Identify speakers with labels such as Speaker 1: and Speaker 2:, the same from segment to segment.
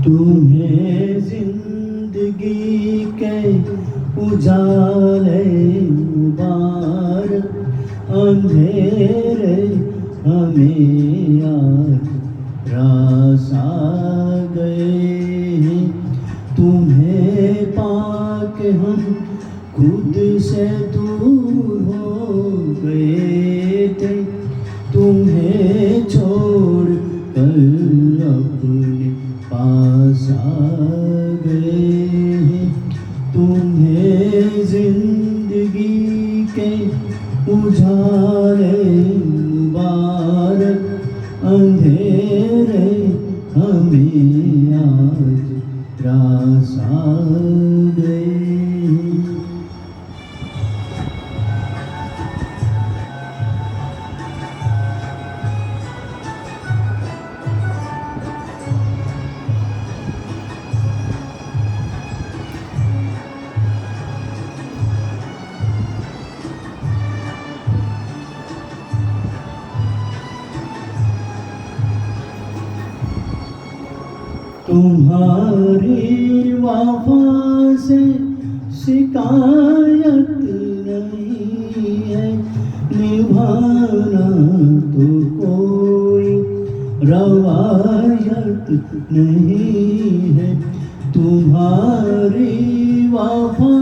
Speaker 1: तुम्हें जिंदगी के उजाले मुबारक, अंधेरे हमें आज रास आ गए। तुम्हें पाके हम खुद से दूर हो गए थे, तुम्हें छोड़ कर अपने पास आ गए। तुम्हें जिंदगी के उजाले मुबारक, अंधेरे हमें आज रास आ गए। तुम्हारी वफा से शिकायत नहीं है, निभाना तो कोई रवायत नहीं है। तुम्हारी वफा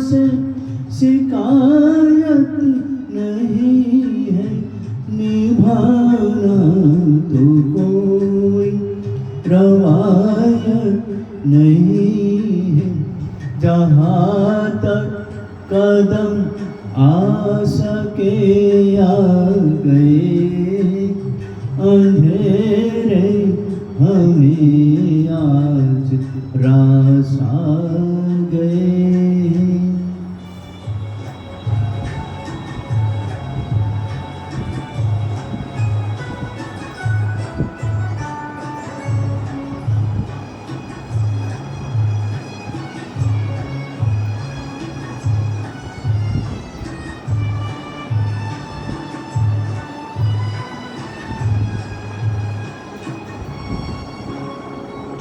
Speaker 1: से शिकायत नहीं है, निभाना तो कोई रवायत नहीं है। जहाँ तक कदम आ सके आ गए, अंधेरे हमें आज रास आ गए।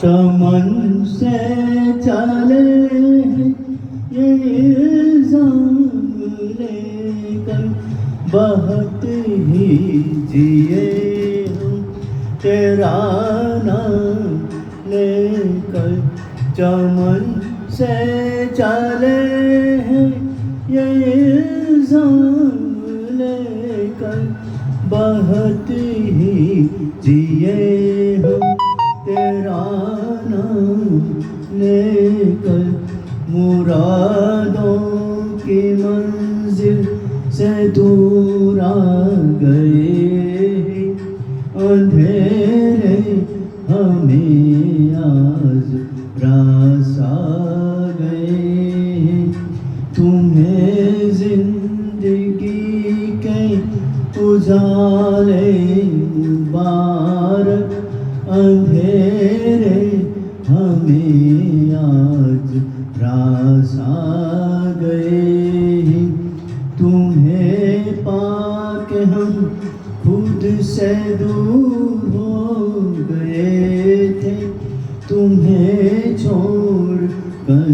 Speaker 1: चमन से चले ये इल्जाम लेकर, बहुत ही जिए हम तेरा नाम लेकर। चमन से चले ये इल्जाम लेकर, बहुत ही जिए हम तेरा नाम लेकर। मुरादों की मंजिल से दूर आ गए, अंधेरे हमें आज रास आ गए। तुम्हें जिंदगी के उजाले मुबारक, अंधेरे हमें आज रास आ गए। तुम्हें पाके हम खुद से दूर हो गए थे, तुम्हें छोड़ कर